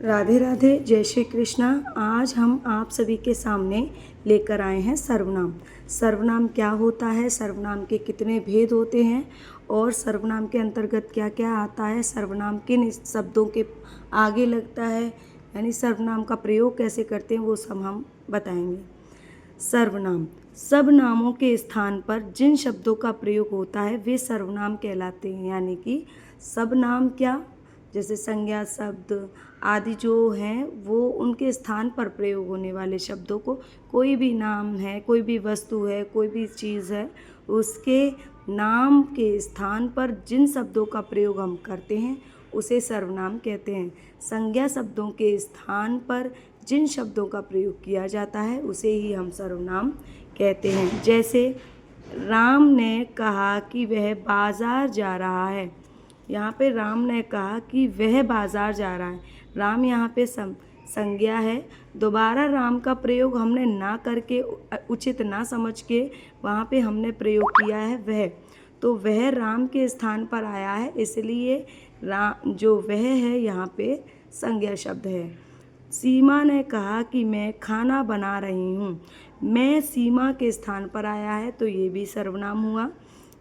राधे राधे, जय श्री कृष्णा। आज हम आप सभी के सामने लेकर आए हैं सर्वनाम। सर्वनाम क्या होता है, सर्वनाम के कितने भेद होते हैं और सर्वनाम के अंतर्गत क्या क्या आता है, सर्वनाम किन शब्दों के आगे लगता है, यानी सर्वनाम का प्रयोग कैसे करते हैं, वो सब हम बताएंगे। सर्वनाम सब नामों के स्थान पर जिन शब्दों का प्रयोग होता है वे सर्वनाम कहलाते हैं। यानी कि सब नाम क्या, जैसे संज्ञा शब्द आदि जो हैं वो उनके स्थान पर प्रयोग होने वाले शब्दों को, कोई भी नाम है, कोई भी वस्तु है, कोई भी चीज़ है, उसके नाम के स्थान पर जिन शब्दों का प्रयोग हम करते हैं उसे सर्वनाम कहते हैं। संज्ञा शब्दों के स्थान पर जिन शब्दों का प्रयोग किया जाता है उसे ही हम सर्वनाम कहते हैं। जैसे राम ने कहा कि वह बाज़ार जा रहा है। यहाँ पे राम ने कहा कि वह बाज़ार जा रहा है। राम यहाँ पे संज्ञा है। दोबारा राम का प्रयोग हमने ना करके, उचित ना समझ के वहाँ पे हमने प्रयोग किया है वह, तो वह राम के स्थान पर आया है, इसलिए राम जो वह है यहाँ पे संज्ञा शब्द है। सीमा ने कहा कि मैं खाना बना रही हूँ। मैं सीमा के स्थान पर आया है तो ये भी सर्वनाम हुआ।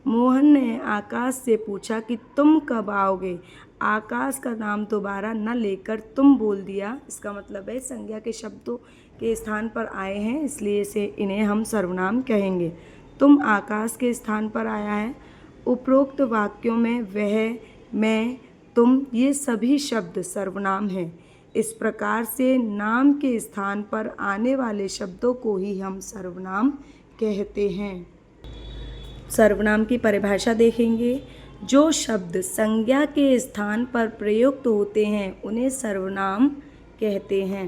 मोहन ने आकाश से पूछा कि तुम कब आओगे। आकाश का नाम दोबारा न लेकर तुम बोल दिया, इसका मतलब है संज्ञा के शब्दों के स्थान पर आए हैं, इसलिए से इन्हें हम सर्वनाम कहेंगे। तुम आकाश के स्थान पर आया है। उपरोक्त वाक्यों में वह, मैं, तुम ये सभी शब्द सर्वनाम हैं। इस प्रकार से नाम के स्थान पर आने वाले शब्दों को ही हम सर्वनाम कहते हैं। सर्वनाम की परिभाषा देखेंगे। जो शब्द संज्ञा के स्थान पर प्रयुक्त होते हैं उन्हें सर्वनाम कहते हैं।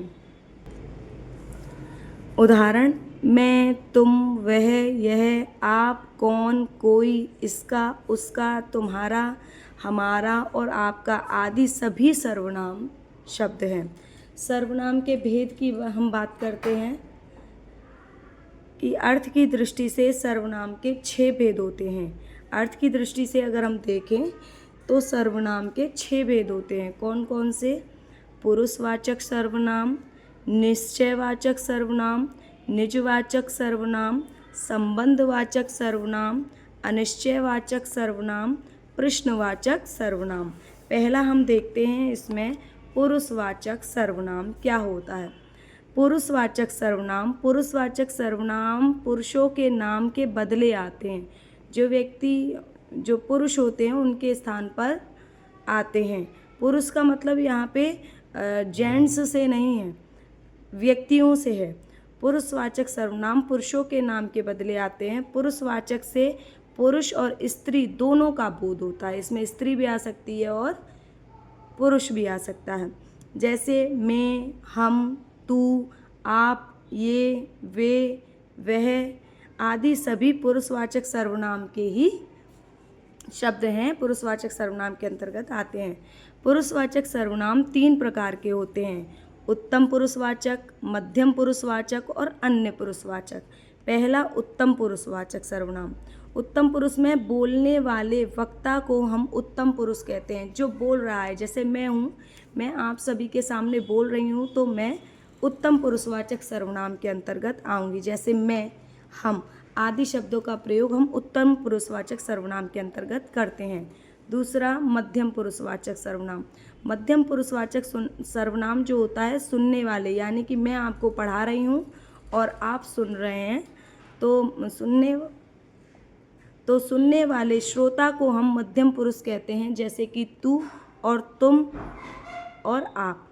उदाहरण, मैं, तुम, वह, यह, आप, कौन, कोई, इसका, उसका, तुम्हारा, हमारा और आपका आदि सभी सर्वनाम शब्द हैं। सर्वनाम के भेद की हम बात करते हैं कि अर्थ की दृष्टि से सर्वनाम के 6 भेद होते हैं। अर्थ की दृष्टि से अगर हम देखें तो सर्वनाम के 6 भेद होते हैं। कौन कौन से? पुरुषवाचक सर्वनाम, निश्चयवाचक सर्वनाम, निजवाचक सर्वनाम, संबंधवाचक सर्वनाम, अनिश्चयवाचक सर्वनाम, प्रश्नवाचक सर्वनाम। पहला हम देखते हैं इसमें पुरुषवाचक सर्वनाम क्या होता है। पुरुषवाचक सर्वनाम, पुरुषवाचक सर्वनाम पुरुषों के नाम के बदले आते हैं। जो व्यक्ति जो पुरुष होते हैं उनके स्थान पर आते हैं। पुरुष का मतलब यहाँ पे जेंट्स से नहीं है, व्यक्तियों से है। पुरुषवाचक सर्वनाम पुरुषों के नाम के बदले आते हैं। पुरुषवाचक से पुरुष और स्त्री दोनों का बोध होता है। इसमें स्त्री भी आ सकती है और पुरुष भी आ सकता है। जैसे मैं, हम, तू, आप, ये, वे, वह आदि सभी पुरुषवाचक सर्वनाम के ही शब्द हैं, पुरुषवाचक सर्वनाम के अंतर्गत आते हैं। पुरुषवाचक सर्वनाम 3 प्रकार के होते हैं: उत्तम पुरुषवाचक, मध्यम पुरुषवाचक और अन्य पुरुषवाचक। पहला उत्तम पुरुषवाचक सर्वनाम। उत्तम पुरुष में बोलने वाले वक्ता को हम उत्तम पुरुष कहते हैं। जो बोल रहा है, जैसे मैं हूँ, मैं आप सभी के सामने बोल रही हूँ तो मैं उत्तम पुरुषवाचक सर्वनाम के अंतर्गत आऊँगी। जैसे मैं, हम आदि शब्दों का प्रयोग हम उत्तम पुरुषवाचक सर्वनाम के अंतर्गत करते हैं। दूसरा मध्यम पुरुषवाचक सर्वनाम। मध्यम पुरुषवाचक सर्वनाम जो होता है सुनने वाले, यानी कि मैं आपको पढ़ा रही हूँ और आप सुन रहे हैं, तो सुनने वाले श्रोता को हम मध्यम पुरुष कहते हैं। जैसे कि तू और तुम और आप।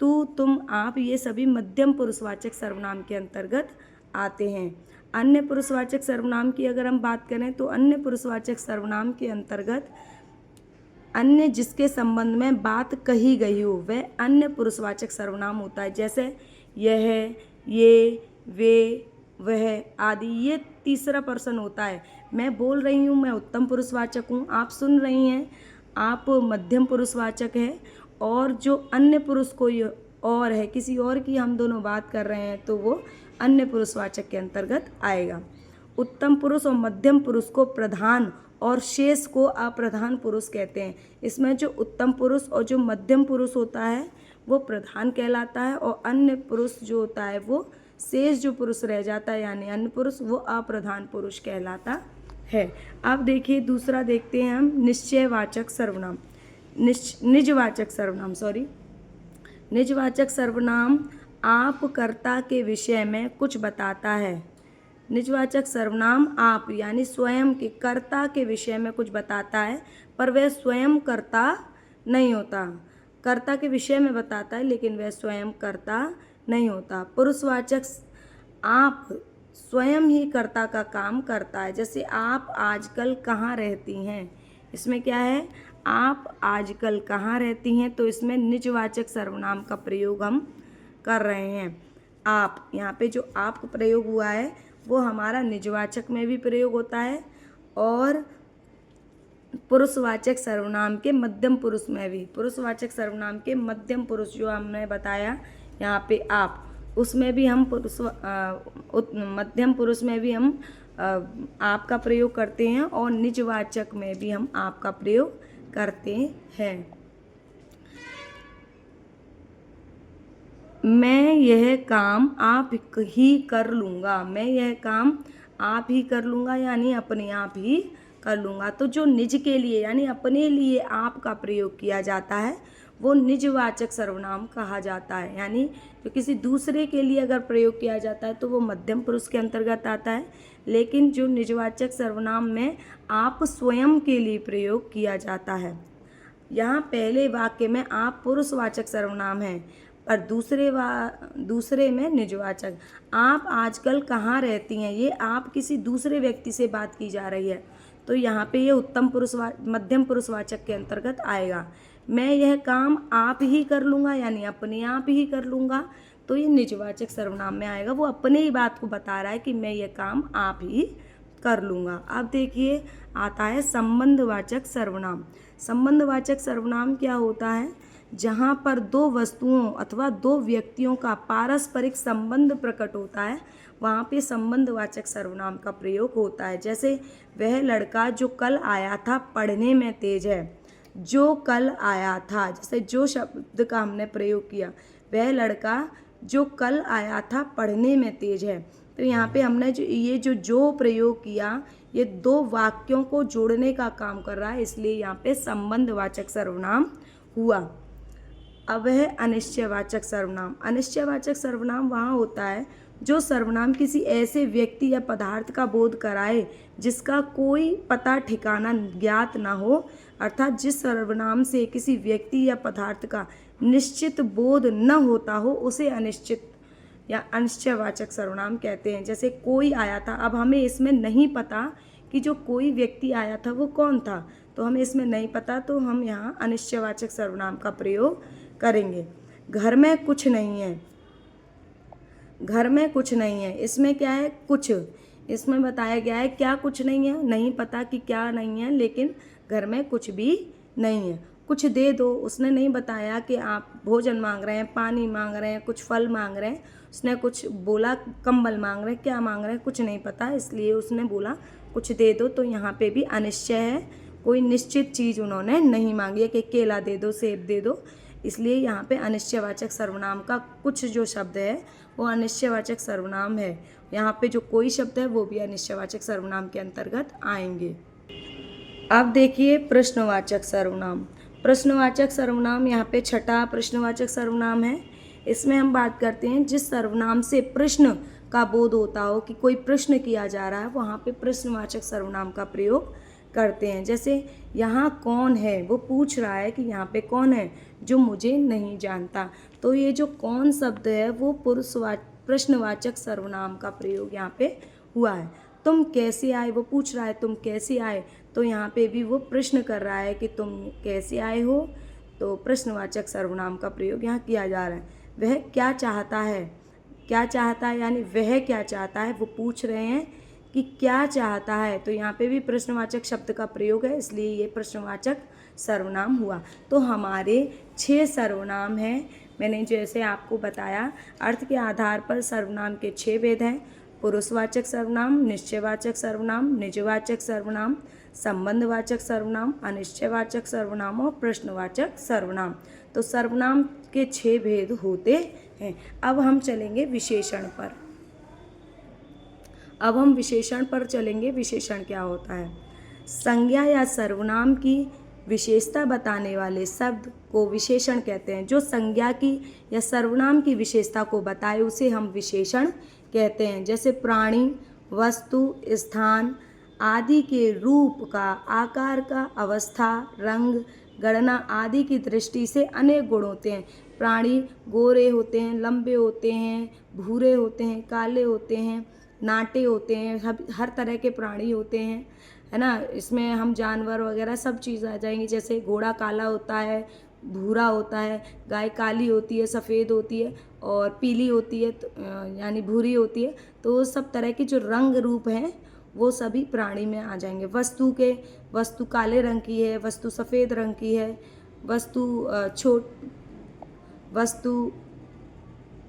तू, तुम, आप ये सभी मध्यम पुरुषवाचक सर्वनाम के अंतर्गत आते हैं। अन्य पुरुषवाचक सर्वनाम की अगर हम बात करें तो अन्य पुरुषवाचक सर्वनाम के अंतर्गत अन्य जिसके संबंध में बात कही गई हो वह अन्य पुरुषवाचक सर्वनाम होता है। जैसे यह, ये, वे, वह आदि, ये तीसरा पर्सन होता है। मैं बोल रही हूँ, मैं उत्तम पुरुषवाचक हूँ। आप सुन रही हैं, आप मध्यम पुरुषवाचक है। और जो अन्य पुरुष कोई और है, किसी और की हम दोनों बात कर रहे हैं तो वो अन्य पुरुषवाचक के अंतर्गत आएगा। उत्तम पुरुष और मध्यम पुरुष को प्रधान और शेष को अप्रधान पुरुष कहते हैं। इसमें जो उत्तम पुरुष और जो मध्यम पुरुष होता है वो प्रधान कहलाता है, और अन्य पुरुष जो होता है वो शेष जो पुरुष रह जाता है यानी अन्य पुरुष, वो अप्रधान पुरुष कहलाता है। अब देखिए दूसरा देखते हैं हम निश्चयवाचक सर्वनाम। निजवाचक सर्वनाम निजवाचक सर्वनाम आप कर्ता के विषय में कुछ बताता है। निजवाचक सर्वनाम आप यानी स्वयं के कर्ता के विषय में कुछ बताता है, पर वह स्वयं कर्ता नहीं होता। कर्ता के विषय में बताता है लेकिन वह स्वयं कर्ता नहीं होता। पुरुषवाचक आप स्वयं ही कर्ता का काम करता है। जैसे आप आजकल कहाँ रहती हैं, इसमें क्या है, आप आजकल कहाँ रहती हैं, तो इसमें निजवाचक सर्वनाम का प्रयोग हम कर रहे हैं। आप, यहाँ पे जो आप का प्रयोग हुआ है वो हमारा निजवाचक में भी प्रयोग होता है और पुरुषवाचक सर्वनाम के मध्यम पुरुष में भी। पुरुषवाचक सर्वनाम के मध्यम पुरुष जो हमने बताया यहाँ पे आप, उसमें भी हम मध्यम पुरुष में भी हम आप का प्रयोग करते हैं और निजवाचक में भी हम आप का प्रयोग करते हैं। मैं यह काम आप ही कर लूँगा। मैं यह काम आप ही कर लूँगा यानी अपने आप ही कर लूँगा। तो जो निज के लिए यानी अपने लिए आप का प्रयोग किया जाता है वो निजवाचक सर्वनाम कहा जाता है। यानी जो किसी दूसरे के लिए अगर प्रयोग किया जाता है तो वो मध्यम पुरुष के अंतर्गत आता है, लेकिन जो निजवाचक सर्वनाम में आप स्वयं के लिए प्रयोग किया जाता है। यहाँ पहले वाक्य में आप पुरुषवाचक सर्वनाम है पर दूसरे में निजवाचक। आप आजकल कहाँ रहती हैं, ये आप किसी दूसरे व्यक्ति से बात की जा रही है तो यहाँ पे ये मध्यम पुरुषवाचक के अंतर्गत आएगा। मैं यह काम आप ही कर लूँगा यानी अपने आप ही कर लूँगा, तो ये निजवाचक सर्वनाम में आएगा। वो अपने ही बात को बता रहा है कि मैं ये काम आप ही कर लूँगा। अब देखिए आता है संबंधवाचक सर्वनाम। संबंधवाचक सर्वनाम क्या होता है, जहाँ पर दो वस्तुओं अथवा दो व्यक्तियों का पारस्परिक संबंध प्रकट होता है वहाँ पे संबंधवाचक सर्वनाम का प्रयोग होता है। जैसे वह लड़का जो कल आया था पढ़ने में तेज है। जो कल आया था, जैसे जो शब्द का हमने प्रयोग किया, वह लड़का जो कल आया था पढ़ने में तेज है। तो यहाँ पे हमने जो प्रयोग किया ये दो वाक्यों को जोड़ने का काम कर रहा है, इसलिए यहाँ पे संबंधवाचक सर्वनाम हुआ। अब है अनिश्चयवाचक सर्वनाम। अनिश्चयवाचक सर्वनाम वहाँ होता है जो सर्वनाम किसी ऐसे व्यक्ति या पदार्थ का बोध कराए जिसका कोई पता ठिकाना ज्ञात ना हो, अर्थात जिस सर्वनाम से किसी व्यक्ति या पदार्थ का निश्चित बोध न होता हो उसे अनिश्चित या अनिश्चयवाचक सर्वनाम कहते हैं। जैसे कोई आया था, अब हमें इसमें नहीं पता कि जो कोई व्यक्ति आया था वो कौन था, तो हमें इसमें नहीं पता, तो हम यहाँ अनिश्चयवाचक सर्वनाम का प्रयोग करेंगे। घर में कुछ नहीं है, घर में कुछ नहीं है, इसमें क्या है, कुछ, इसमें बताया गया है क्या कुछ नहीं है, नहीं पता कि क्या नहीं है, लेकिन घर में कुछ भी नहीं है। कुछ दे दो, उसने नहीं बताया कि आप भोजन मांग रहे हैं, पानी मांग रहे हैं, कुछ फल मांग रहे हैं, उसने कुछ बोला कंबल मांग रहे हैं, क्या मांग रहे हैं कुछ नहीं पता, इसलिए उसने बोला कुछ दे दो। तो यहाँ पे भी अनिश्चय है, कोई निश्चित चीज़ उन्होंने नहीं मांगी है कि केला दे दो, सेब दे दो, इसलिए यहाँ पे अनिश्चयवाचक सर्वनाम का कुछ जो शब्द है वो अनिश्चयवाचक सर्वनाम है। यहाँ पे जो कोई शब्द है वो भी अनिश्चयवाचक सर्वनाम के अंतर्गत आएंगे। अब देखिए प्रश्नवाचक सर्वनाम। प्रश्नवाचक सर्वनाम यहाँ पे छठा प्रश्नवाचक सर्वनाम है। इसमें हम बात करते हैं जिस सर्वनाम से प्रश्न का बोध होता हो कि कोई प्रश्न किया जा रहा है, वहाँ पे प्रश्नवाचक सर्वनाम का प्रयोग करते हैं। जैसे यहाँ कौन है, वो पूछ रहा है कि यहाँ पे कौन है जो मुझे नहीं जानता, तो ये जो कौन शब्द है वो प्रश्नवाचक सर्वनाम का प्रयोग यहाँ पे हुआ है। तुम कैसे आए, वो पूछ रहा है तुम कैसे आए, तो यहाँ पे भी वो प्रश्न कर रहा है कि तुम कैसे आए हो, तो प्रश्नवाचक सर्वनाम का प्रयोग यहाँ किया जा रहा है। वह क्या चाहता है, क्या चाहता है यानी वह क्या चाहता है, वो पूछ रहे हैं कि क्या चाहता है, तो यहाँ पे भी प्रश्नवाचक शब्द का प्रयोग है, इसलिए ये प्रश्नवाचक सर्वनाम हुआ। तो हमारे 6 सर्वनाम हैं। मैंने जैसे आपको बताया अर्थ के आधार पर सर्वनाम के 6 भेद हैं। पुरुषवाचक सर्वनाम, निश्चयवाचक सर्वनाम, निजवाचक सर्वनाम, संबंधवाचक सर्वनाम, अनिश्चयवाचक सर्वनाम और प्रश्नवाचक सर्वनाम। तो सर्वनाम के 6 भेद होते हैं। अब हम चलेंगे विशेषण पर। अब हम विशेषण पर चलेंगे। विशेषण क्या होता है? संज्ञा या सर्वनाम की विशेषता बताने वाले शब्द को विशेषण कहते हैं। जो संज्ञा की या सर्वनाम की विशेषता को बताए उसे हम विशेषण कहते हैं। जैसे प्राणी, वस्तु, स्थान आदि के रूप का, आकार का, अवस्था, रंग, गणना आदि की दृष्टि से अनेक गुण होते हैं। प्राणी गोरे होते हैं, लंबे होते हैं, भूरे होते हैं, काले होते हैं, नाटे होते हैं, हर तरह के प्राणी होते हैं, है ना। इसमें हम जानवर वगैरह सब चीज़ आ जाएंगी। जैसे घोड़ा काला होता है, भूरा होता है, गाय काली होती है, सफ़ेद होती है और पीली होती है, यानी भूरी होती है। तो सब तरह के जो रंग रूप हैं वो सभी प्राणी में आ जाएंगे। वस्तु काले रंग की है, वस्तु सफ़ेद रंग की है, वस्तु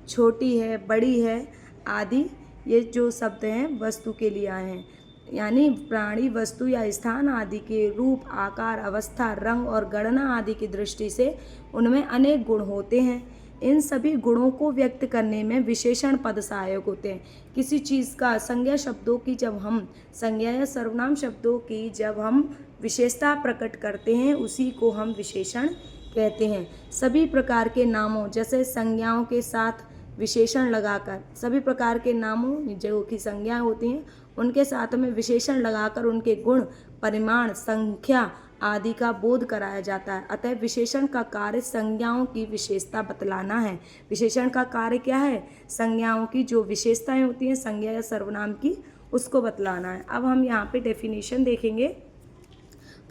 छोटी है, बड़ी है आदि, ये जो शब्द हैं वस्तु के लिए आए हैं। यानी प्राणी, वस्तु या स्थान आदि के रूप, आकार, अवस्था, रंग और गणना आदि की दृष्टि से उनमें अनेक गुण होते हैं। इन सभी गुणों को व्यक्त करने में विशेषण पद सहायक होते हैं। किसी चीज़ का संज्ञा शब्दों की जब हम संज्ञा या सर्वनाम शब्दों की जब हम विशेषता प्रकट करते हैं उसी को हम विशेषण कहते हैं। सभी प्रकार के नामों जैसे संज्ञाओं के साथ विशेषण लगाकर, सभी प्रकार के नामों जो कि संज्ञा होती हैं उनके साथ में विशेषण लगाकर उनके गुण, परिमाण, संख्या आदि का बोध कराया जाता है। अतः विशेषण का कार्य संज्ञाओं की विशेषता बतलाना है। विशेषण का कार्य क्या है? संज्ञाओं की जो विशेषताएं होती हैं संज्ञा या सर्वनाम की, उसको बतलाना है। अब हम यहाँ पे डेफिनेशन देखेंगे।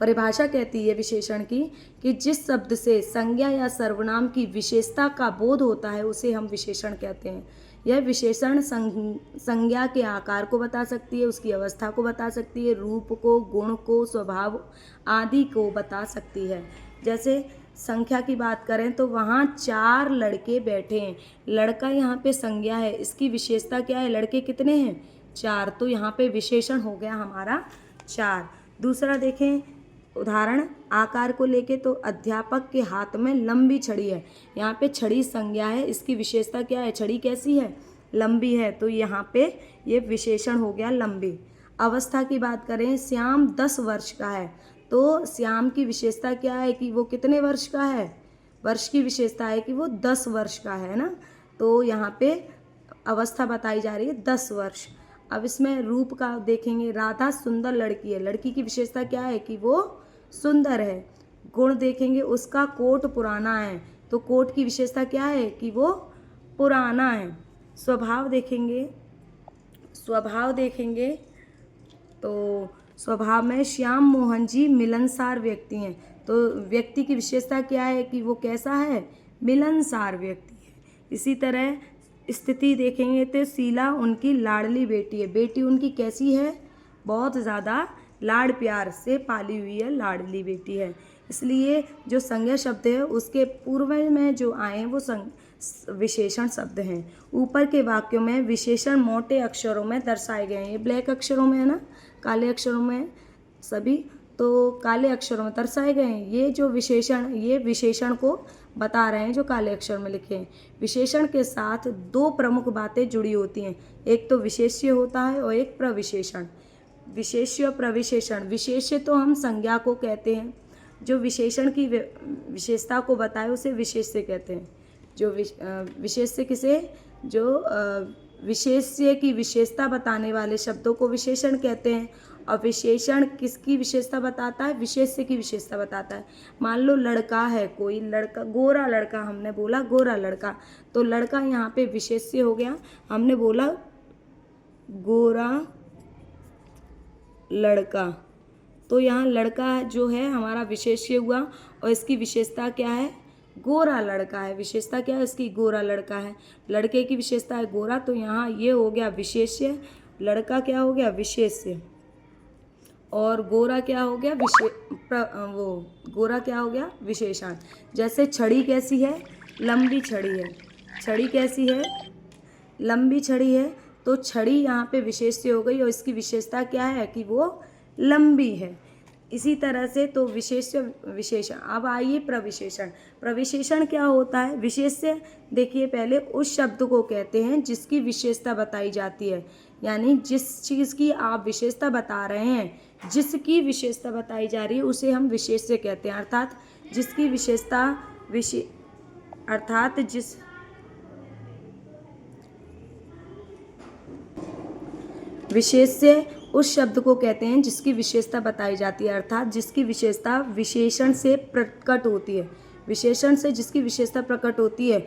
परिभाषा कहती है विशेषण की कि जिस शब्द से संज्ञा या सर्वनाम की विशेषता का बोध होता है उसे हम विशेषण कहते हैं। यह विशेषण संज्ञा के आकार को बता सकती है, उसकी अवस्था को बता सकती है, रूप को, गुण को, स्वभाव आदि को बता सकती है। जैसे संख्या की बात करें तो वहाँ 4 लड़के बैठे हैं। लड़का यहाँ पे संज्ञा है, इसकी विशेषता क्या है? लड़के कितने हैं? 4। तो यहाँ पे विशेषण हो गया हमारा 4। दूसरा देखें उदाहरण आकार को लेके, तो अध्यापक के हाथ में लंबी छड़ी है। यहाँ पे छड़ी संज्ञा है, इसकी विशेषता क्या है? छड़ी कैसी है? लंबी है। तो यहाँ पे ये विशेषण हो गया लंबी। अवस्था की बात करें, श्याम 10 वर्ष का है, तो श्याम की विशेषता क्या है कि वो कितने वर्ष का है? वर्ष की विशेषता है कि वो 10 वर्ष का है ना। तो यहाँ पे अवस्था बताई जा रही है 10 वर्ष। अब इसमें रूप का देखेंगे, राधा सुंदर लड़की है, लड़की की विशेषता क्या है कि वो सुंदर है। गुण देखेंगे, उसका कोट पुराना है, तो कोट की विशेषता क्या है कि वो पुराना है। स्वभाव देखेंगे तो स्वभाव में श्याम मोहन जी मिलनसार व्यक्ति हैं, तो व्यक्ति की विशेषता क्या है कि वो कैसा है? मिलनसार व्यक्ति है। इसी तरह स्थिति देखेंगे तो शीला उनकी लाडली बेटी है। बेटी उनकी कैसी है? बहुत ज़्यादा लाड़ प्यार से पाली हुई है, लाडली बेटी है। इसलिए जो संज्ञा शब्द है उसके पूर्व में जो आए हैं वो विशेषण शब्द हैं। ऊपर के वाक्यों में विशेषण मोटे अक्षरों में दर्शाए गए हैं। ये ब्लैक अक्षरों में है ना, काले अक्षरों में सभी, तो काले अक्षरों में दर्शाए गए हैं। ये जो विशेषण, ये विशेषण को बता रहे हैं जो काले अक्षर में लिखे हैं। विशेषण के साथ 2 प्रमुख बातें जुड़ी होती हैं, एक तो विशेष्य होता है और एक प्रविशेषण। विशेष्य प्रविशेषण, विशेष्य तो हम संज्ञा को कहते हैं, जो विशेषण की विशेषता को बताए उसे विशेष्य कहते हैं। जो विशेष्य किसे, जो विशेष्य की विशेषता बताने वाले शब्दों को विशेषण कहते हैं। और विशेषण किसकी विशेषता बताता है? विशेष्य की विशेषता बताता है। मान लो लड़का है, कोई लड़का, गोरा लड़का, हमने बोला गोरा लड़का, तो लड़का यहाँ पे विशेष्य हो गया। हमने बोला गोरा लड़का, तो यहाँ लड़का जो है हमारा विशेष्य हुआ और इसकी विशेषता क्या है? गोरा लड़का है। विशेषता क्या है इसकी? गोरा लड़का है। लड़के की विशेषता है गोरा, तो यहाँ ये हो गया विशेष्य, लड़का क्या हो गया? विशेष्य, और गोरा क्या हो गया? गोरा क्या हो गया? विशेषण। जैसे छड़ी कैसी है? लंबी छड़ी है। छड़ी कैसी है? लंबी छड़ी है, तो छड़ी यहाँ पे विशेष्य हो गई और इसकी विशेषता क्या है कि वो लंबी है। इसी तरह से तो विशेष्य विशेषण। अब आइए प्रविशेषण। प्रविशेषण क्या होता है? विशेष्य देखिए पहले उस शब्द को कहते हैं जिसकी विशेषता बताई जाती है, यानी जिस चीज़ की आप विशेषता बता रहे हैं, जिसकी विशेषता बताई जा रही है उसे हम विशेष्य कहते हैं। अर्थात जिसकी विशेषता अर्थात जिस विशेष्य उस शब्द को कहते हैं जिसकी विशेषता बताई जाती है, अर्थात जिसकी विशेषता विशेषण से प्रकट होती है। विशेषण से जिसकी विशेषता प्रकट होती है,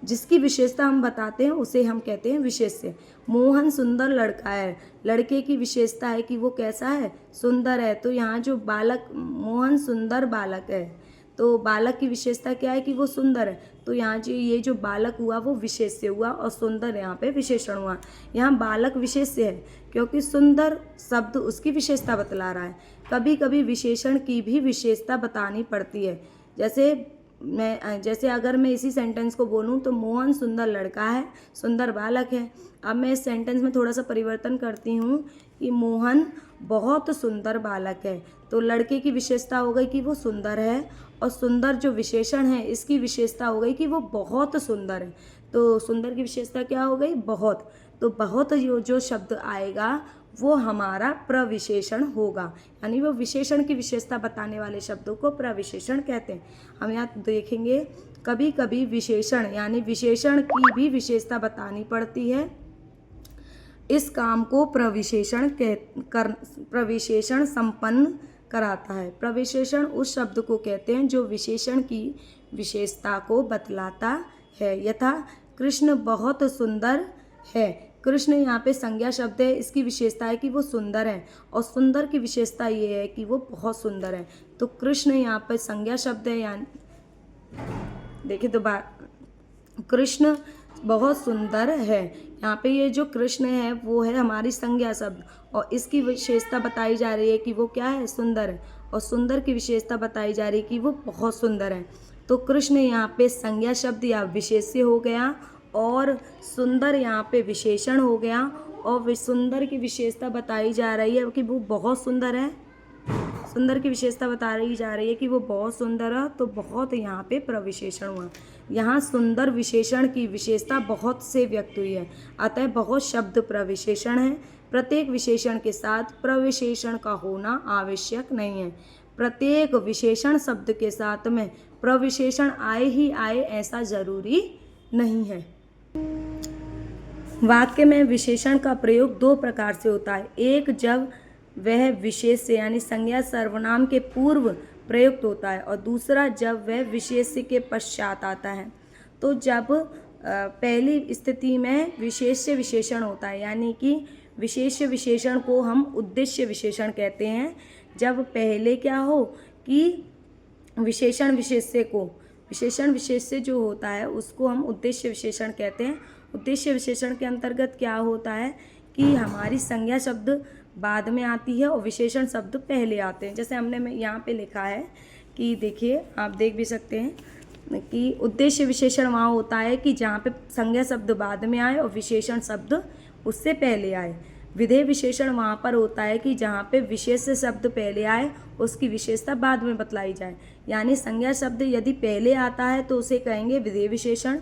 जिसकी विशेषता हम बताते हैं उसे हम कहते हैं विशेष्य। मोहन सुंदर लड़का है। लड़के की विशेषता है कि वो कैसा है? सुंदर है। तो यहाँ जो बालक, मोहन सुंदर बालक है, तो बालक की विशेषता क्या है? कि वो सुंदर है। तो यहाँ जो ये जो बालक हुआ वो विशेष्य हुआ और सुंदर यहाँ पे विशेषण हुआ। यहाँ बालक विशेष्य है क्योंकि सुंदर शब्द उसकी विशेषता बतला रहा है। कभी कभी विशेषण की भी विशेषता बतानी पड़ती है। जैसे अगर मैं इसी सेंटेंस को बोलूँ तो मोहन सुंदर लड़का है, सुंदर बालक है। अब मैं इस सेंटेंस में थोड़ा सा परिवर्तन करती हूँ कि मोहन बहुत सुंदर बालक है। तो लड़के की विशेषता हो गई कि वो सुंदर है, और सुंदर जो विशेषण है इसकी विशेषता हो गई कि वो बहुत सुंदर है। तो सुंदर की विशेषता क्या हो गई? बहुत। तो बहुत जो शब्द आएगा वो हमारा प्रविशेषण होगा, यानी वो विशेषण की विशेषता बताने वाले शब्दों को प्रविशेषण कहते हैं। हम यहाँ देखेंगे कभी कभी विशेषण यानी विशेषण की भी विशेषता बतानी पड़ती है। इस काम को प्रविशेषण संपन्न कराता है। प्रविशेषण उस शब्द को कहते हैं जो विशेषण की विशेषता को बतलाता है। यथा कृष्ण बहुत सुंदर है। कृष्ण यहाँ पे संज्ञा शब्द है, इसकी विशेषता है कि वो सुंदर है, और सुंदर की विशेषता ये है कि वो बहुत सुंदर है। तो कृष्ण यहाँ पे संज्ञा शब्द है, यानी देखिए तो कृष्ण बहुत सुंदर है। यहाँ पे ये जो कृष्ण है वो है हमारी संज्ञा शब्द, और इसकी विशेषता बताई जा रही है कि वो क्या है? सुंदर है। और सुंदर की विशेषता बताई जा रही है कि वो बहुत सुंदर है। तो कृष्ण यहाँ पे संज्ञा शब्द या विशेष्य हो गया, और सुंदर यहाँ पे विशेषण हो गया, और सुंदर की विशेषता बताई जा रही है कि वो बहुत सुंदर है। सुंदर की विशेषता बता रही जा रही है कि वो बहुत सुंदर है, तो बहुत यहाँ पे प्रविशेषण हुआ। यहाँ सुंदर विशेषण की विशेषता बहुत से व्यक्त हुई है, अतः बहुत शब्द प्रविशेषण है। प्रत्येक विशेषण के साथ प्रविशेषण का होना आवश्यक नहीं है। प्रत्येक विशेषण शब्द के साथ में प्रविशेषण आए ही आए ऐसा जरूरी नहीं है। वाक्य में विशेषण का प्रयोग दो प्रकार से होता है। एक, जब वह विशेष्य यानी संज्ञा सर्वनाम के पूर्व प्रयुक्त होता है, और दूसरा जब वह विशेष्य के पश्चात आता है। तो जब पहली स्थिति में विशेष्य विशेषण होता है, यानी कि विशेष्य विशेषण को हम उद्देश्य विशेषण कहते हैं। जब पहले क्या हो कि विशेषण विशेष्य जो होता है उसको हम उद्देश्य विशेषण कहते हैं। उद्देश्य विशेषण के अंतर्गत क्या होता है कि हमारी संज्ञा शब्द बाद में आती है और विशेषण शब्द पहले आते हैं। जैसे हमने यहाँ पे लिखा है कि देखिए, आप देख भी सकते हैं कि उद्देश्य विशेषण वहाँ होता है कि जहाँ पे संज्ञा शब्द बाद में आए और विशेषण शब्द उससे पहले आए। विधेय विशेषण वहाँ पर होता है कि जहाँ पे विशेष शब्द पहले आए, उसकी विशेषता बाद में बतलाई जाए। यानी संज्ञा शब्द यदि पहले आता है तो उसे कहेंगे विधेय विशेषण,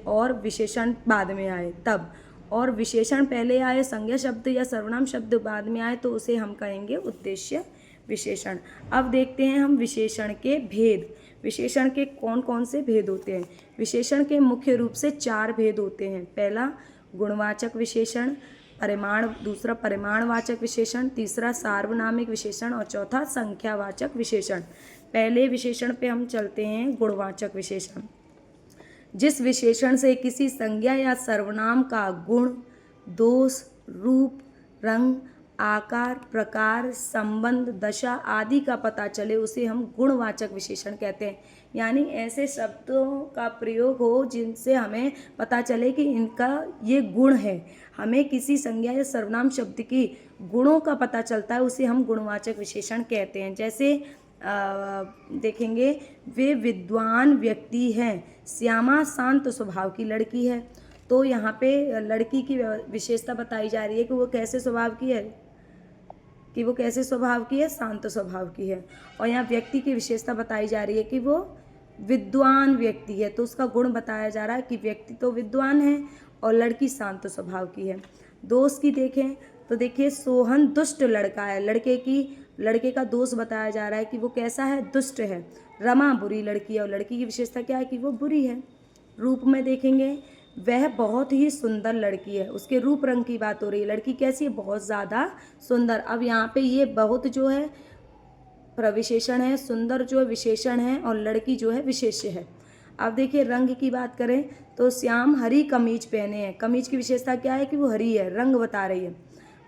और विशेषण बाद में आए तब, और विशेषण पहले आए, संज्ञा शब्द या सर्वनाम शब्द बाद में आए तो उसे हम कहेंगे उद्देश्य विशेषण। अब देखते हैं हम विशेषण के भेद। विशेषण के कौन कौन से भेद होते हैं? विशेषण के मुख्य रूप से 4 भेद होते हैं। पहला गुणवाचक विशेषण, दूसरा परिमाणवाचक विशेषण, तीसरा सार्वनामिक विशेषण, और चौथा संख्यावाचक विशेषण। पहले विशेषण पे हम चलते हैं, गुणवाचक विशेषण। जिस विशेषण से किसी संज्ञा या सर्वनाम का गुण, दोष, रूप, रंग, आकार, प्रकार, संबंध, दशा आदि का पता चले उसे हम गुणवाचक विशेषण कहते हैं। यानी ऐसे शब्दों का प्रयोग हो जिनसे हमें पता चले कि इनका ये गुण है। हमें किसी संज्ञा या सर्वनाम शब्द की गुणों का पता चलता है, उसे हम गुणवाचक विशेषण कहते हैं। जैसे देखेंगे, वे विद्वान व्यक्ति हैं, श्यामा शांत स्वभाव की लड़की है। तो यहाँ पे लड़की की विशेषता बताई जा रही है कि वो कैसे स्वभाव की है। कि वो कैसे स्वभाव की है, शांत स्वभाव की है। और यहाँ व्यक्ति की विशेषता बताई जा रही है कि वो विद्वान व्यक्ति है, तो उसका गुण बताया जा रहा है कि व्यक्ति तो विद्वान है और लड़की शांत स्वभाव की है। दोष की देखें तो देखिए सोहन दुष्ट लड़का है, लड़के का दोष बताया जा रहा है कि वो कैसा है, दुष्ट है। रमा बुरी लड़की है और लड़की की विशेषता क्या है कि वो बुरी है। रूप में देखेंगे वह बहुत ही सुंदर लड़की है, उसके रूप रंग की बात हो रही है। लड़की कैसी है, बहुत ज़्यादा सुंदर। अब यहाँ पे ये बहुत जो है प्रविशेषण है, सुंदर जो है विशेषण है और लड़की जो है विशेष्य है। अब देखिए रंग की बात करें तो श्याम हरी कमीज पहने हैं, कमीज की विशेषता क्या है कि वो हरी है, रंग बता रही है।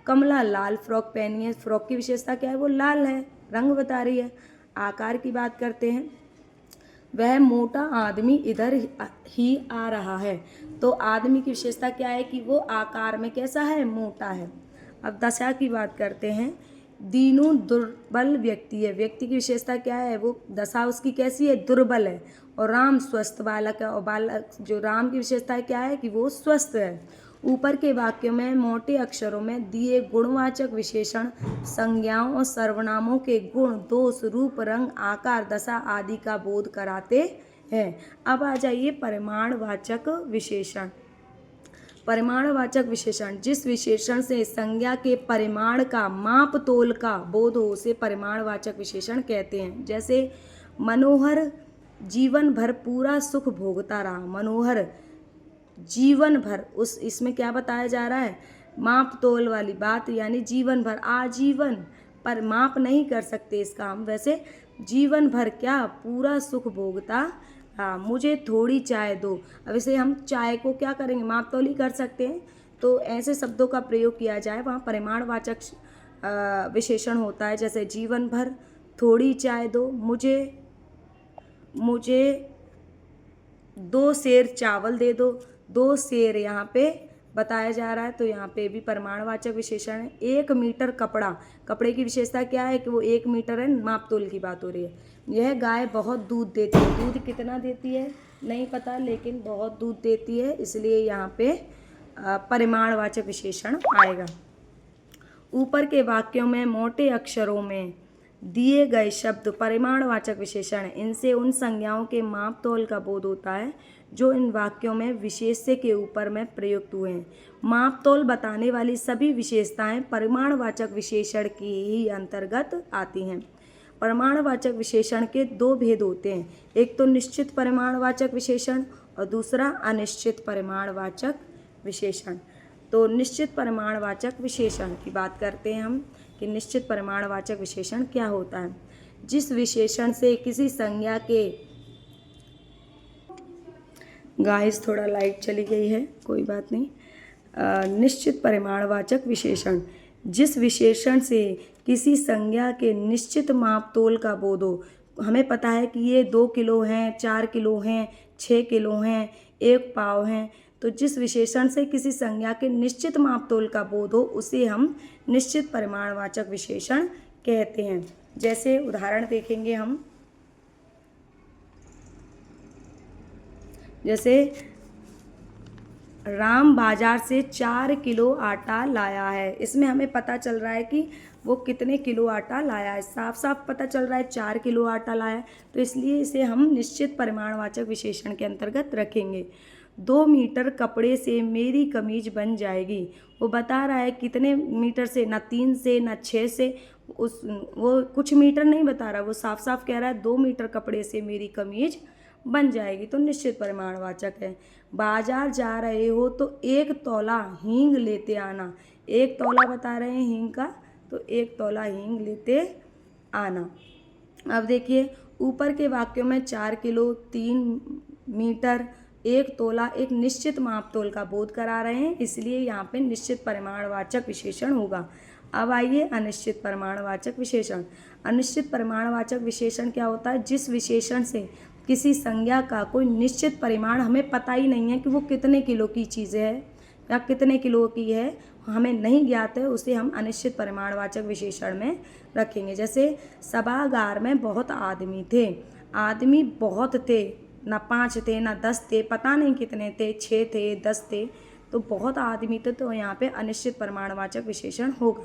कमला लाल फ्रॉक पहनी है, फ्रॉक की विशेषता क्या है, वो लाल है, रंग बता रही है। आकार की बात करते हैं, वह मोटा आदमी इधर ही आ रहा है, तो आदमी की विशेषता क्या है कि वो आकार में कैसा है, मोटा है। अब दशा की बात करते हैं, दीनू दुर्बल व्यक्ति है, व्यक्ति की विशेषता क्या है, वो दशा उसकी कैसी है, दुर्बल है। और राम स्वस्थ बालक है, और बालक जो राम की विशेषता क्या है कि वो स्वस्थ है। ऊपर के वाक्यों में मोटे अक्षरों में दिए गुणवाचक विशेषण संज्ञाओं और सर्वनामों के गुण, दोष, रूप, रंग, आकार, दशा आदि का बोध कराते हैं। अब आ जाइए परिमाणवाचक विशेषण। परिमाणवाचक विशेषण, जिस विशेषण से संज्ञा के परिमाण का, माप तोल का बोध हो उसे परिमाणवाचक विशेषण कहते हैं। जैसे मनोहर जीवन भर पूरा सुख भोगता रहा, मनोहर जीवन भर, उस इसमें क्या बताया जा रहा है, माप तोल वाली बात, यानी जीवन भर, आजीवन, पर माप नहीं कर सकते इसका हम, वैसे जीवन भर क्या पूरा सुख भोगता रहा। मुझे थोड़ी चाय दो, अब इसे हम चाय को क्या करेंगे, माप तोल ही कर सकते हैं, तो ऐसे शब्दों का प्रयोग किया जाए वहाँ परिमाणवाचक विशेषण होता है। जैसे जीवन भर, थोड़ी चाय दो, मुझे 2 सेर चावल दे दो, 2 सेर यहाँ पे बताया जा रहा है, तो यहाँ पे भी परिमाणवाचक विशेषण है। 1 मीटर कपड़ा, कपड़े की विशेषता क्या है कि वो 1 मीटर है, माप तोल की बात हो रही है। यह गाय बहुत दूध देती है, दूध कितना देती है नहीं पता, लेकिन बहुत दूध देती है, इसलिए यहाँ पे परिमाणवाचक विशेषण आएगा। ऊपर के वाक्यों में मोटे अक्षरों में दिए गए शब्द परिमाणवाचक विशेषण हैं, इनसे उन संज्ञाओं के माप तोल का बोध होता है जो इन वाक्यों में विशेष्य के ऊपर में प्रयुक्त हुए हैं। माप तोल बताने वाली सभी विशेषताएं परिमाणवाचक विशेषण की ही अंतर्गत आती हैं। परिमाणवाचक विशेषण के 2 भेद होते हैं, एक तो निश्चित परिमाणवाचक विशेषण और दूसरा अनिश्चित परिमाणवाचक विशेषण। तो निश्चित परिमाणवाचक विशेषण की बात करते हैं हम कि निश्चित परिमाणवाचक विशेषण क्या होता है। जिस विशेषण से किसी संज्ञा के, गाइस थोड़ा लाइट चली गई है, कोई बात नहीं। निश्चित परिमाणवाचक विशेषण, जिस विशेषण से किसी संज्ञा के निश्चित माप तोल का बोध हो। हमें पता है कि ये 2 किलो हैं, 4 किलो हैं, 6 किलो हैं, 1 पाव हैं, तो जिस विशेषण से किसी संज्ञा के निश्चित माप तोल का बोध हो उसे हम निश्चित परिमाणवाचक विशेषण कहते हैं। जैसे उदाहरण देखेंगे हम, जैसे राम बाजार से 4 किलो आटा लाया है, इसमें हमें पता चल रहा है कि वो कितने किलो आटा लाया है, साफ साफ पता चल रहा है 4 किलो आटा लाया है, तो इसलिए इसे हम निश्चित परिमाणवाचक विशेषण के अंतर्गत रखेंगे। 2 मीटर कपड़े से मेरी कमीज बन जाएगी, वो बता रहा है कितने मीटर से, ना 3 से ना 6 से, वो कुछ मीटर नहीं बता रहा, वो साफ साफ कह रहा है 2 मीटर कपड़े से मेरी कमीज बन जाएगी, तो निश्चित परिमाणवाचक है। बाजार जा रहे हो तो 1 तौला हींग लेते आना, 1 तौला बता रहे हैं हींग का, तो 1 तौला हींग लेते आना। अब देखिए ऊपर के वाक्यों में 4 किलो, 3 मीटर, 1 तोला एक निश्चित माप तोल का बोध करा रहे हैं, इसलिए यहाँ पे निश्चित परिमाणवाचक विशेषण होगा। अब आइए अनिश्चित परिमाणवाचक विशेषण। अनिश्चित परिमाणवाचक विशेषण क्या होता है, जिस विशेषण से किसी संज्ञा का कोई निश्चित परिमाण हमें पता ही नहीं है कि वो कितने किलो की चीज़ है या कितने किलो की है, हमें नहीं ज्ञात है, उसे हम अनिश्चित परिमाणवाचक विशेषण में रखेंगे। जैसे सभागार में बहुत आदमी थे, आदमी बहुत थे, ना 5 थे ना 10 थे, पता नहीं कितने थे, 6 थे 10 थे, तो बहुत आदमी थे, तो यहाँ पे अनिश्चित परिमाणवाचक विशेषण होगा।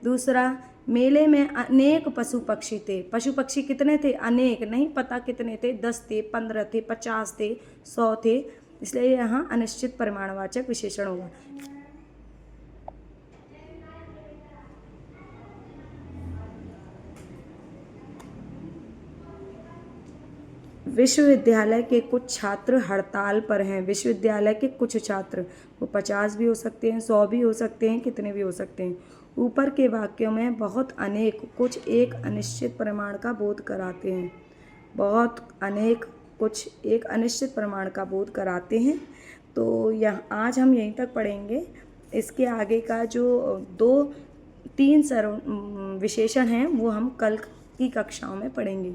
दूसरा, मेले में अनेक पशु पक्षी थे। पशु पक्षी कितने थे? अनेक, नहीं पता कितने थे, 10 थे, 15 थे, 50 थे, 100 थे, इसलिए यहाँ अनिश्चित परिमाणवाचक विशेषण होगा। विश्वविद्यालय के कुछ छात्र हड़ताल पर हैं। विश्वविद्यालय के कुछ छात्र, वो 50 भी हो सकते हैं, 100 भी हो सकते हैं, कितने भी हो सकते हैं। ऊपर के वाक्यों में बहुत, अनेक, कुछ एक अनिश्चित परिमाण का बोध कराते हैं। बहुत, अनेक, कुछ एक अनिश्चित परिमाण का बोध कराते हैं। तो यहाँ आज हम यहीं तक पढ़ेंगे। इसके आगे का जो 2-3 विशेषण हैं वो हम कल की कक्षाओं में पढ़ेंगे।